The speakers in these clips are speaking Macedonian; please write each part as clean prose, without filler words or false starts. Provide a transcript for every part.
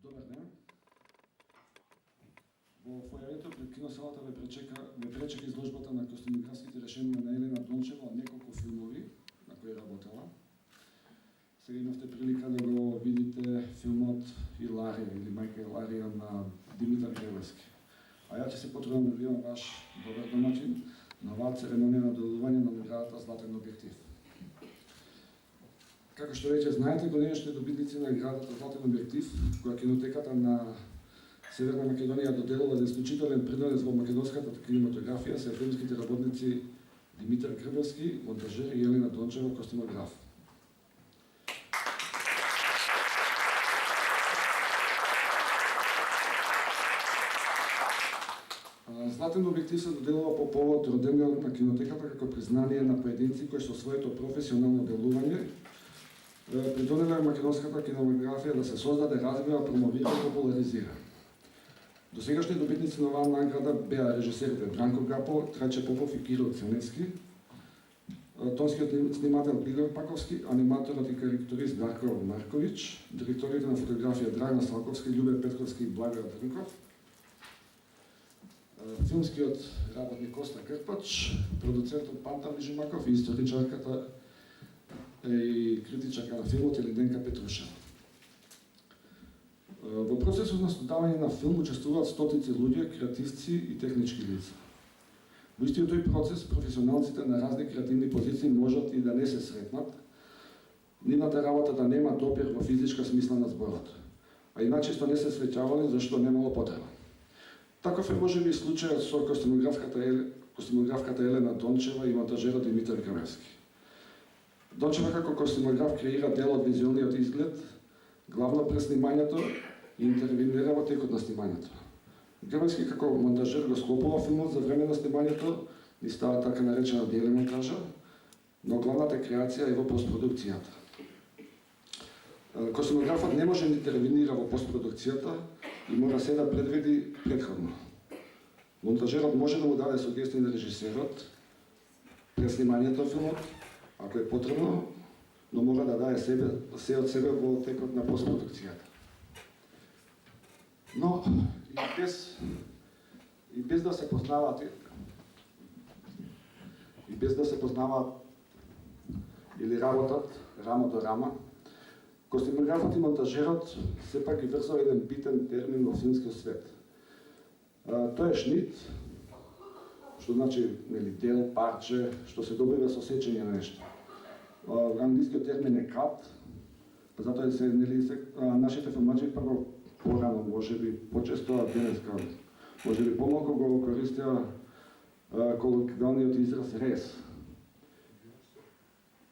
Добар ден. Во фојерето пред киносалата ве пречека изложбата на костюмографските решенија на Елена Дончева од неколку филмови на кои работела. Сега имавте прилика да го видите филмот Иларија или Мајка Иларија на Димитар Гревески. А ја ќе се потрудам да бидам ваш добар домаќин на оваа церемонија на доделување на наградата Златен објектив. Како што веќе знаете, годинешните добитници на наградата Златен објектив, која кинотеката на Северна Македонија доделува за исклучителен принос во македонската кинематографија, се филмските работници Димитар Гревески, монтажер, и Елена Дончева, костюмограф. Златен објектив се доделува по повод роденденот на кинотеката како признание на поединци кои со своето професионално делување придонеле македонската кинематографија да се создаде, развива, промовира и популаризира. Досегашни добитници на оваа награда беа режисерите Бранко Гапо, Трајче Попов и Кирил Ценевски, тонскиот снимател Игор Паковски, аниматорот и карикатурист Дарко Марковиќ, директорите на фотографија Драгана Салковски, Љубе Петковски и Благоје Дрнков, филмскиот работник Коста Крпач, продуцентот Панта Мижимаков и историчарката и критичарка на филмот Елиденка Петруша. Во процесот на создавање на филм учествуваат стотици луѓе, креативци и технички лица. Во истиот тој процес професионалците на разни креативни позиции можат и да не се сретнат, нивната работа да нема допир во физичка смисла на зборот, а иначе не се среќавале зашто немало потреба. Таков е можеби случајот со костюмографката Елена Дончева и монтажерот Димитар Гревески. Дончева како костюмограф креира дел од визуелниот изглед, главно пред снимањето и интервенира во текот на снимањето. Гревески како монтажер го склопува филмот за време на снимањето и става така наречена делемонтажа, но главната креација е во постпродукцијата. Костюмографот не може да интервенира во постпродукцијата и мора се да предвиди претходно. Монтажерот може да му даде сугестии на режисерот пред снимањето филмот, ако е потребно, но мора да даде се од себе во текот на постпродукцијата. Но и без да се познаваат или работат рамо до рама, костюмографот и монтажерот сепак ги врзува еден битен термин во филмскиот свет. Тоа е шнит, што значи дел, парче, што се добива со сечење на нешто. Англискиот термин е cut, затоа се нашите филмачи прво порано, можеби почесто денеска, можеби помалку го користеа колоквиалниот израз рез.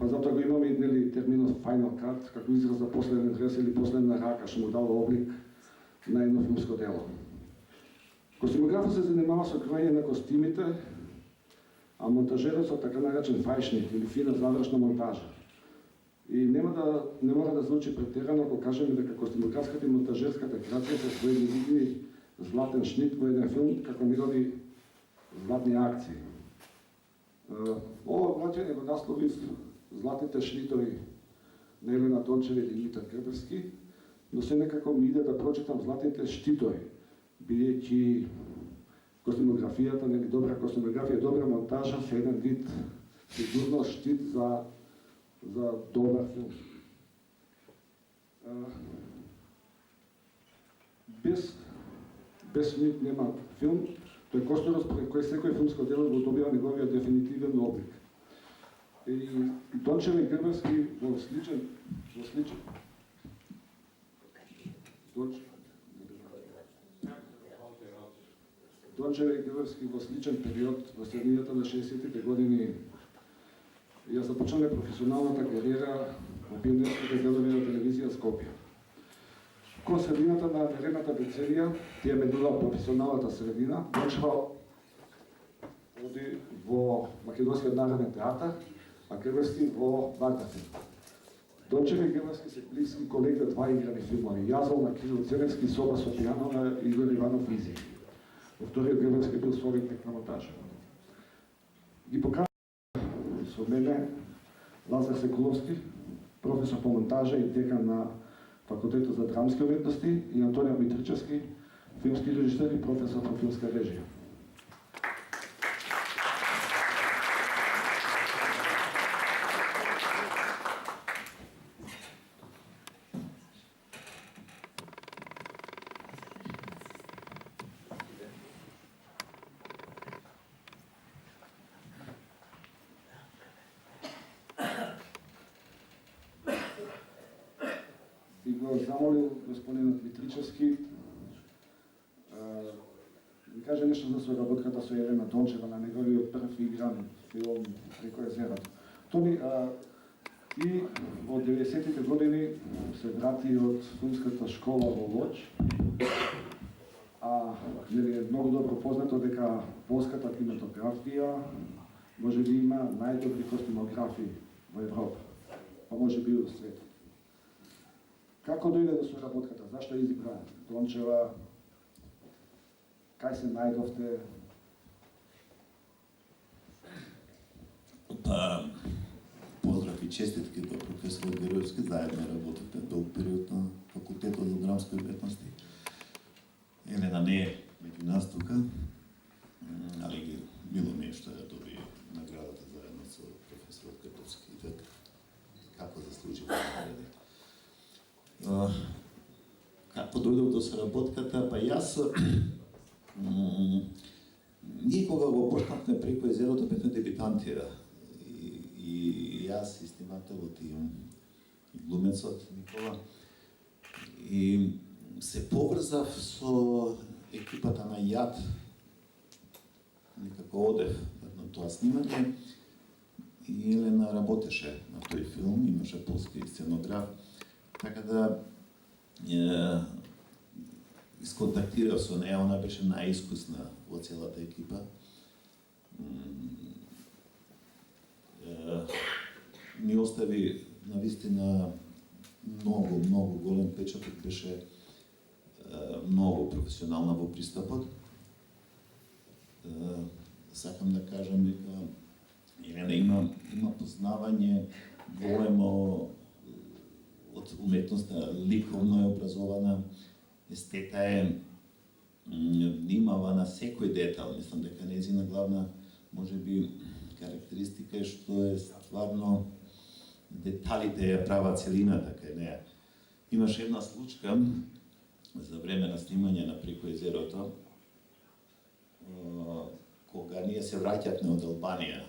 Затоа го имаме терминот final cut како израз за последен рез или последна рака, што му дава облик на едно филмско дело. Костюмографот се занимава со кроење на костимите, а монтажерот со така наречен фајшник или фина завршна монтажа. И не мора да звучи претерано ако кажеме дека костюмографската и монтажерската креација се својни видни златен шнит во еден филм како негови златни акции. Ова враќање го насловив Златните шнитови на Елена Дончева и Димитар Гревески, но се некако ми иде да прочитам Златните штитови, бидејќи костюмографијата, добра костюмографија, добра монтажа се еден вид сигурно штит за добар филм. Без шнит нема филм, тој костурот според кој секој филмско дело го добива неговиот дефинитивен облик. И Дончева и Гревески во сличен период во средината на 60-тите години ја започнале професионалната кариера во пионерските делови на телевизија Скопје. Кон средината на нередната деценија, тие менува професионалната средина, Дончева оди во Македонскиот народен театар, а Гревески во Вардафилм. Дончева и Гревески се блиски колеги од два играни филмови. Јазол на Кирил Ценевски, Соба со пијано на Игор Иванов Изи. Во вториот Гревески бил советник на монтажа. Ги покажа со мене Лазар Секуловски, професор по монтажа и декан на Факултетот за драмски уметности и Антонија Митричевски, филмски режисер и професор по филмска режија. И го замолил господинот Митричевски да каже нешто за соработката со Елена Дончева на неговиот прв игран филм Преко езерото. Тони, ти во 90-тите години се врати од филмската школа во Лоч, нели е многу добро познато дека полската кинематографија може би има најдобри костимографи во Европа, па може би и во светот. Како дојде до соработката? Зашто избра Дончева? Кај се најдовте? Па, поздрав и честитки до професор Героевски, заедно работите долг период на факултетот за драмски уметности. Елена не е меѓу нас тука, али мило ми е што ја доби наградата заедно со професорот Героевски и така како заслужи награди. Како дојдов до соработката, па јас ние кога го почнавме Преко езерото бевме дебитанти и јас и снимателот и глумецот Никола и се поврзав со екипата на ЈАД, некако одев на тоа снимање и Елена работеше на тој филм, имаше полски сценограф, така да исконтактирав со неја, она беше најискусна во целата екипа. Ни остави навистина многу голем печаток, беше многу професионална во пристапот. Сакам да кажам дека Елена има познавање големо од уметноста, ликовно е образована, естета е, внимава на секој детал. Мислам дека нејзина главна, можеби, карактеристика е што е стварно деталите ја прават целината кај неја. Имаше една случка за време на снимање на Преко езерото, кога ние се враќавме од Албанија.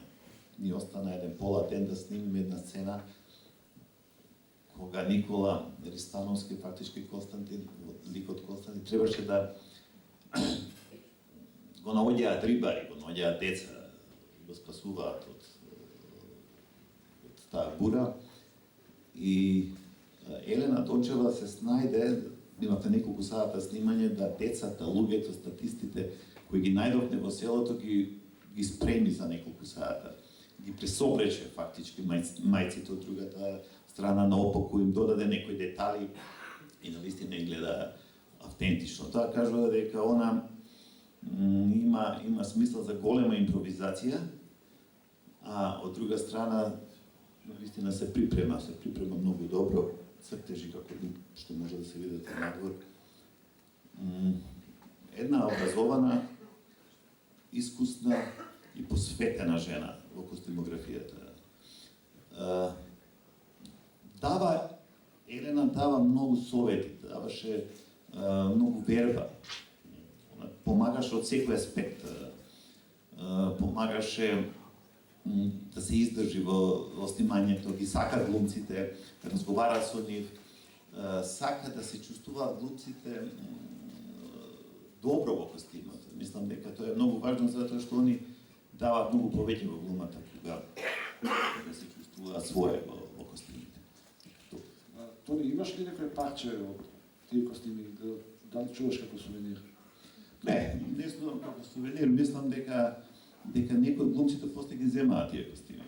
Ни остана еден пола ден да снимиме една сцена кога Никола Ристановски, фактички Константин, ликот Константин, требаше да го наоѓаат рибари, го наоѓаат деца, го спасуваат од таа бура. И Елена Дончева се снајде, имате неколку сата снимање, да децата, луѓето, статистите, кои ги најдовме во селото, ги спреми за неколку сата. Ги пресоблече фактички мајците од другата страна, наопаку им додаде некои детали и навистина изгледа автентично. Тоа кажува дека она има смисла за голема импровизација, а од друга страна навистина се припрема многу добро, цртежи како што може да се видите надвор. Една образована, искусна и посветена жена во костимографијата. Елена дава многу совети, даваше многу верба. Она помагаше од секој аспект. Помагаше да се издржи во снимањето, ги сака глумците, разговара со нив, сака да се чувствуваат глумците добро во костимот. Мислам дека тоа е многу важно затоа што они даваат многу повеќе во глумата кога се чувствуваат своje во костимите. Тони, имаш ли некој парче од тие костими, дали чуваш како сувенир? Не знам како сувенир, мислам дека некои од глумците после ги земаат тие костими.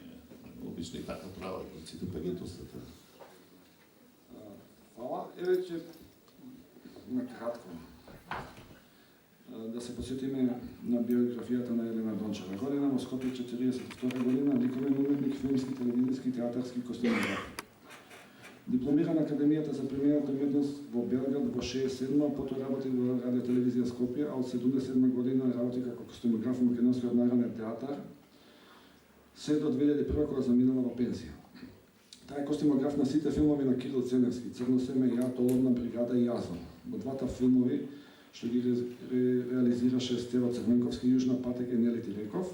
Обично и така прават глумците, па ги тосат. Фала. Еве ќе накратко да се посетиме на биографијата на Елена Дончева. Година во Скопје 42 година, ликовен уметник, филмски, телевизиски, театарски костимограф. Дипломира на Академијата за примената уметност во Белград во 67-ма, потоа работи во Радио телевизија Скопје, а од 77 година работи како костюмограф во Македонскиот народен театар, се до 2001 кога заминала во пензија. Тај е костюмограф на сите филмови на Кирил Ценевски, Црно семе, Ја, Толовна бригада и Јазон. Во двата филмови што ги реализираше Стево Црвенковски, Јужна патека и Нели Тиреков,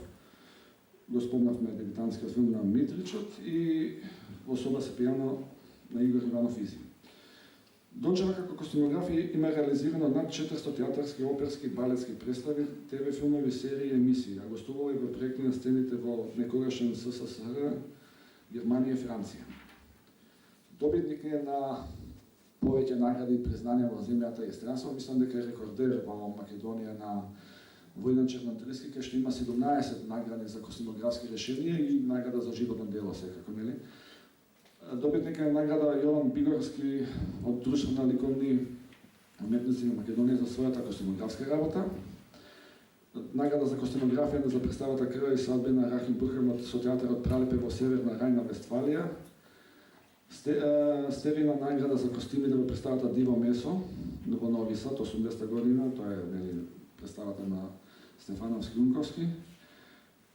го спомнавме дебитантскиот филм на Митричот и во Соба се пијано на Игор Иванов Изи. Дончева како костюмограф има реализирано над 400 театарски, оперски, балетски представи, ТВ филмови, серии и емисии, а гостувала и во проекти на сцените во некогашен СССР, Германија и Франција. Добитник е на повеќе награди и признанија во земјата и странство, мислам дека е рекордер во Македонија на Војдан Чернотриски, кај што има 17 награди за костюмографски решенија и награда за животно дело секако, нели? Добитник е награда Јован Бигорски од Друштво на ликовни уметници на Македонија за својата костюмографска работа. Награда за костюмографија за представата Крва и свадба на Рахим Бурхем со театарот Пралепе во Северна Рајна, Вестфалија. Стерина награда за костимите во представата Диво Месо во Нови Сад, 80-та година, тоа е представата на Стефановски Унковски.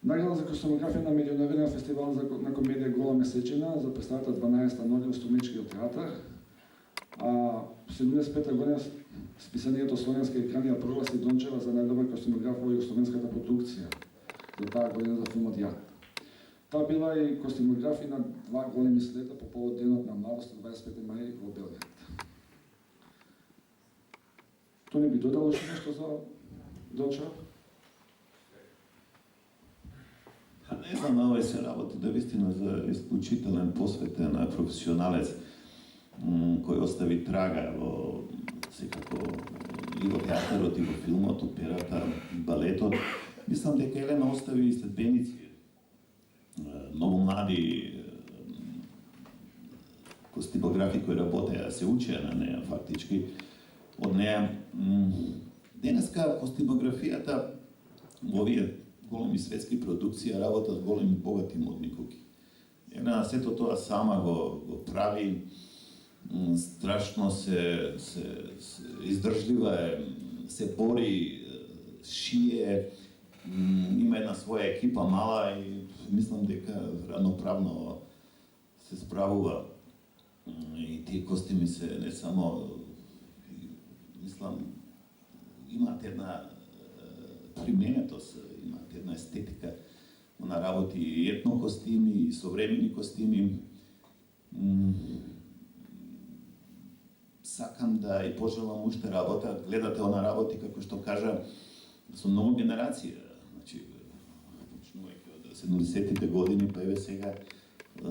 Награда за костюмографија на меѓународниот фестивал на комедија Гола месечина за представата 12-та ноќ во Стумичкиот театар. А 75-та година списанието Словенска екран ја прогласи Дончева за најдобар костюмограф во југословенската продукција за таа година за филмот Јад. Таа била и костюмограф на два големи слета по повод денот на младост 25 мај во Белград. Тони би додал уште нешто за Дончева? Не знам, овој се работи да вистина за исклучителен, посветен професионалец кој остави трага во секако и во театарот, и во филмот, операта, балетот. Мислам дека Елена остави и следбеници, многу млади костюмографи кои работеа, се учеа на неа фактички од неа. Денеска костюмографијата во овие големи светски продукции работат големи богати модни куки. Елена сето тоа сама го прави, страшно се издржлива е, се бори, шие, има една своја екипа мала и мислам дека равноправно се справува. И тие костими се не само, мислам, имаат една применетост, имаат една естетика. Она работи и етно костими, и современи костими. Сакам да и пожелам уште работа, гледате она работи како што кажа со многу генерација. Значи, почнувајќи од 70-тите години, па еве сега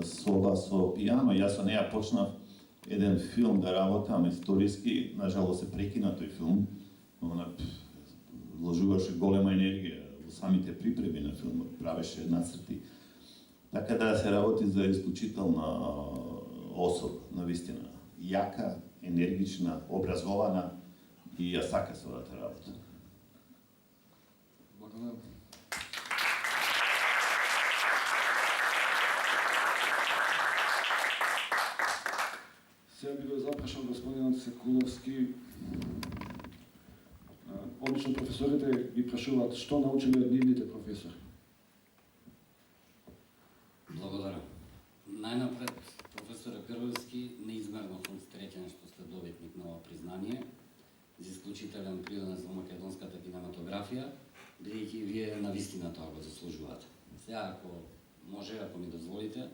Соба со пијано. Јас со неја почнав еден филм да работам историски, нажалост се прекина тој филм. Она вложуваше голема енергија во самите припреби на филмот, правеше нацрти. Така да се работи за исклучителна особа, навистина. Јака, енергична, образована и ја сака својата работа. Благодарам. Сега би го запрашал господинот Секуловски. Обично професорите ги прашуваат што научиле од нивните професори. Благодарам. Најнапред, професоре Грбевски, неизмерно сум среќен што сте добитник на ова признание за исклучителен принос во македонската кинематографија, бидејќи вие навистина тоа го заслужувате. Сега, ако може, ако ми дозволите,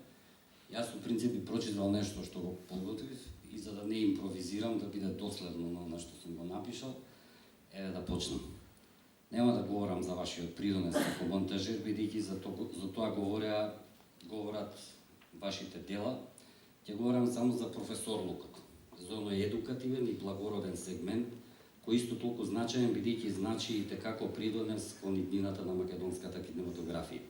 јас во принцип би прочитал нешто што го подготвив и за да не импровизирам, да биде доследно на она што сум го напишал, еве да почнам. Нема да говорам за вашиот придонес како монтажер, бидејќи за тоа говорат вашите дела. Ќе говорам само за професор Лукак, за оној едукативен и благороден сегмент, кој исто толку значаен, бидејќи значи и како придонес кон иднината на македонската кинематографија.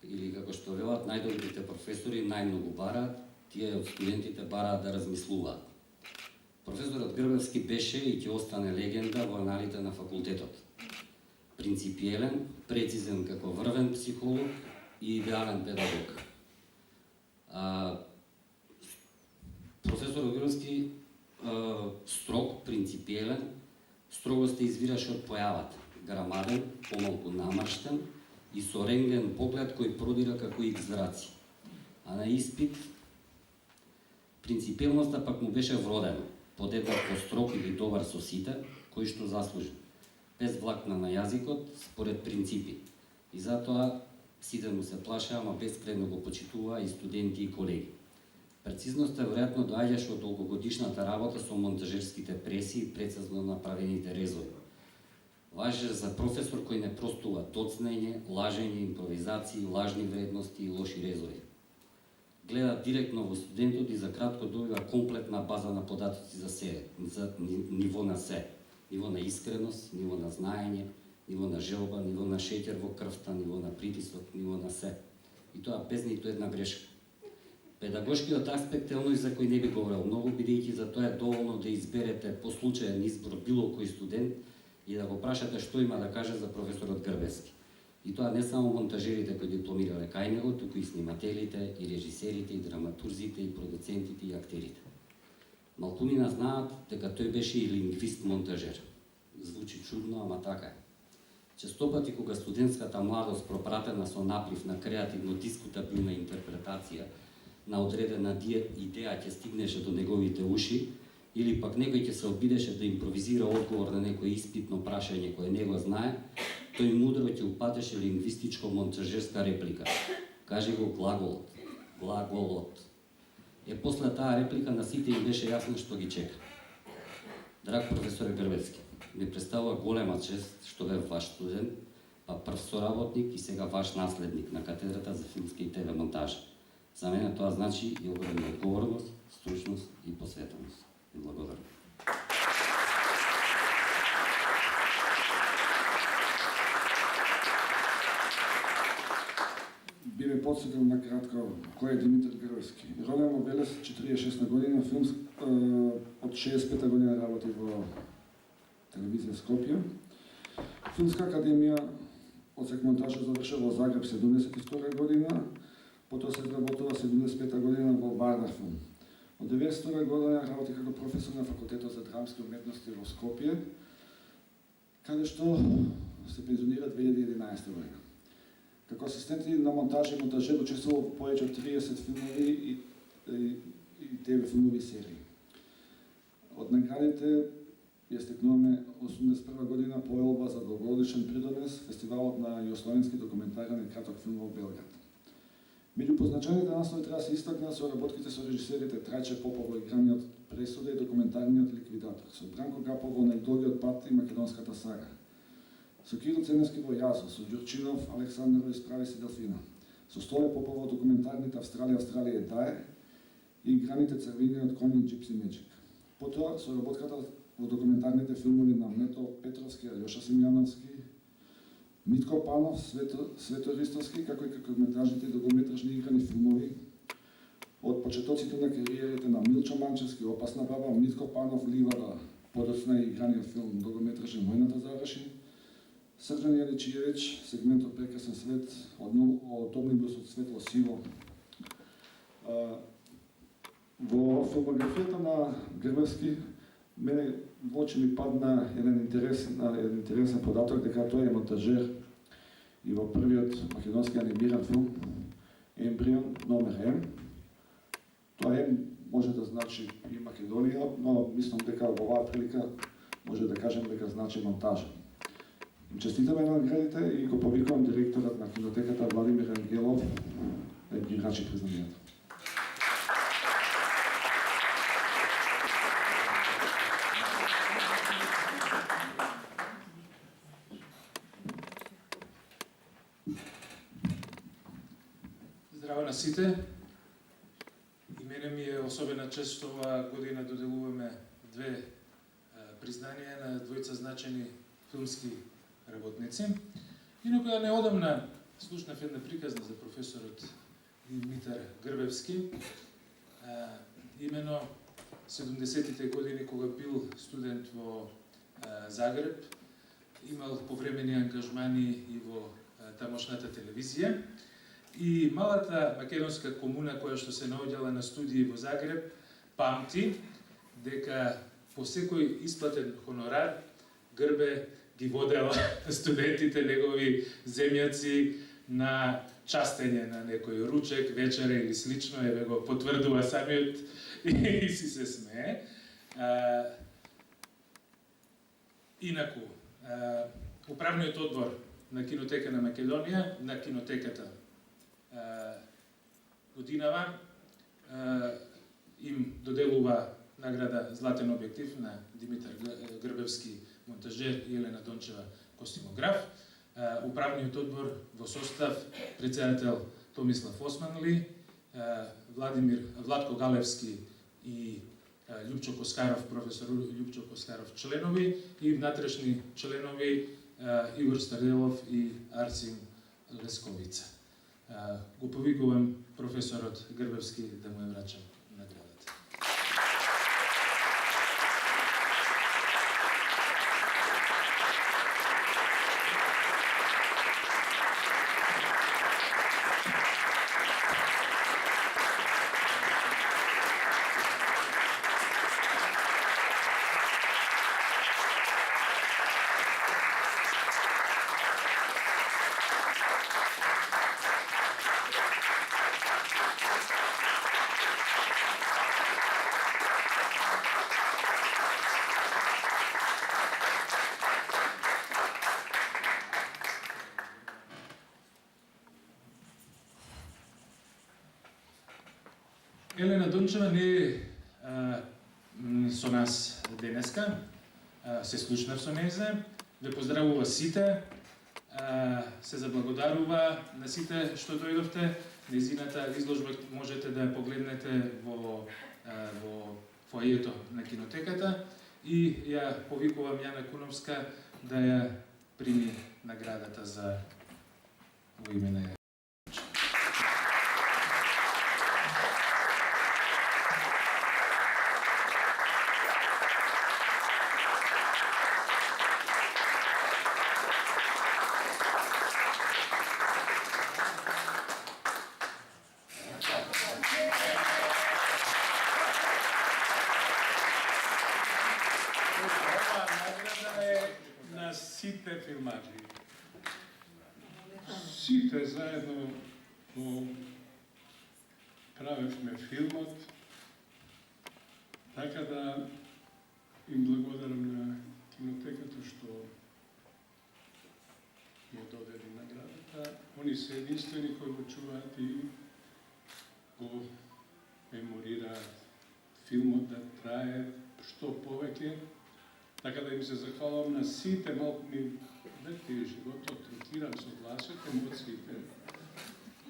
Или како што велат, најдобрите професори најмногу бараат, тие од студентите бараат да размислуваат. Професорот Грбевски беше и ќе остане легенда во аналите на факултетот. Принципиелен, прецизен како врвен психолог и идеален педагог. строг, принципиелен, строго се извираше од појавата, грамаден, помалку намрштен и со рентген поглед кој продира како икс зраци. А на испит принципиелноста пак му беше вродена, подеднакво строг или добар со сите, кој што заслужи, без влакна на јазикот, според принципи. И затоа сите му се плаша, ама бескрено го почитува и студенти и колеги. Прецизноста веројатно доаѓаше од долгогодишната работа со монтажерските преси и прецизно направените резови. Важеше за професор кој не простува тоцнење, лажење, импровизации, лажни вредности и лоши резови. Гледа директно во студентот и за кратко добива комплетна база на податоци за себе, за ниво на се, ниво на искреност, ниво на знаење, ниво на желба, ниво на шеќер во крвта, ниво на притисок, ниво на се. И тоа без ниту една грешка. Педагошкиот аспект е оној за кој не би говорел многу, бидејќи за тоа е доволно да изберете по случаен избор било кој студент и да го прашате што има да каже за професорот Грбевски. И тоа не само монтажерите кои дипломирале кај него, туку и снимателите, и режисерите, и драматурзите, и продуцентите, и актерите. Малкумина знаат дека тој беше и лингвист-монтажер. Звучи чудно, ама така е. Честопати кога студентската младост пропратена со наплив на креативно-дискутабилна интерпретација на одредена идеја ќе стигнеше до неговите уши, или пак некој ќе се обидеше да импровизира одговор на некој испитно прашање кое не го знае, тој мудро ќе упатеше лингвистичко-монтажерска реплика. Кажи го глаголот, глаголот. После таа реплика на сите им беше јасно што ги чека. Драг професоре Грбевски, ми представува голема чест што бев ваш студент, па прв соработник и сега ваш наследник на катедрата за филмска и ТВ монтажа. За мене тоа значи и огромна одговорност, стручност и посветеност. И благодарам. Би ме подсетил на кратко кој е Димитар Грбевски. Роден во Велес, 46 година, од 65 година работи во телевизија Скопје. Филмска академија од монтажа завршил во Загреб 72 година, потоа се работува 75 година во Варна филм. Од 92 година работи како професор на факултетот за драмски уметности во Скопје, каде што се пензионира 2011 година. Како асистент на монтажа и монтажер учествувал во повеќе од 30 филмови и ТВ филмови серии. Од наградите ја стекнуваме 81 година поелба за долгогодишен придонес фестивалот на југословенски документарен и краток филм во Белград. Меѓу позначајните наслови треба се истакнат соработките со режисерите Трајче Попов во играниот Пресуда и документарниот Ликвидатор, со Бранко Гапов во Најдолгиот пат и македонската сага, со Киро Ценевски во Јазо, со Ѓурчинов, Александров Исправи се Делфина, со Столе Попов во документарните Австралија е Дае и играните Црвениот коњ и Джипси Меджик. Потоа соработката во документарните филмови на Мето Петровски, Алјоша Симјановски, Митко Панов, Свето Ристовски, како и какометражните и долгометражни играни филмови од почетоците на кариерите на Милчо Манчевски, Опасна баба, Митко Панов, Ливада, подоцна и играниот филм долгометражен Војната заврши, Срđan Јаничиевич, сегмент од Прекрасен свет, од Омнибус од Светло сиво. Во филмографијата на Грбевски мене во очи ми падна еден интересен податок дека тој е монтажер и во првиот македонски анимиран филм Ембрион номер М. Тоа М може да значи и Македонија, но мислам дека во оваа прилика може да кажем дека значи монтажа. Им честитаме на наградите и го повикувам директорот на кинотеката Владимир Ангелов да ги врачи признанието. Здраво на сите. И мене ми е особена чест што оваа година доделуваме две признанија на двојца значени филмски работници. Инаку неодамна слушнав една приказна за професорот Димитар Грбевски. Имено 70-тите години кога бил студент во Загреб, имал повремени ангажмани и во тамошната телевизија. И малата македонска комуна која што се наоѓала на студии во Загреб памти дека по секој исплатен хонорар Грбе ги водела студентите негови земјаци на частење на некој ручек, вечера или слично, еве го потврдува самиот и си се смее. Инаку, управниот одбор на Кинотека на Македонија, на Кинотеката годинава, им доделува награда Златен објектив на Димитар Грбевски монтажер и Елена Дончева костимограф. Управниот одбор во состав председател Томислав Османли, Владко Галевски и Љупчо Коскаров, професор Љупчо Коскаров членови и внатрешни членови Игор Старделов и Арсим Лесковица. Го повикувам професорот Грбевски да му ја врачам наградата. Елена Дончева не е со нас денеска, се слушнав со нејзе, ве поздравува сите, се заблагодарува на сите што дојдовте. Нејзината изложба можете да ја погледнете во фоајето на Кинотеката и ја повикувам Јана Куновска да ја прими наградата за во име на ја. Сите филмачи. Сите заедно го правевме филмот, така да им благодарам на Кинотеката што ја додели наградата. Они се единствени кои го чуваат и го меморираат филмот да трае што повеќе. Така да им се захвалувам на сите, малку ми вети животот, тротирам со гласот, емоциите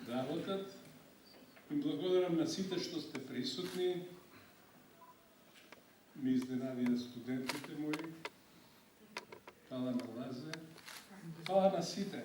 работат. Им благодарам на сите што сте присутни. Ми изненадија студентите мои. Фала на Лазе. Фала на сите.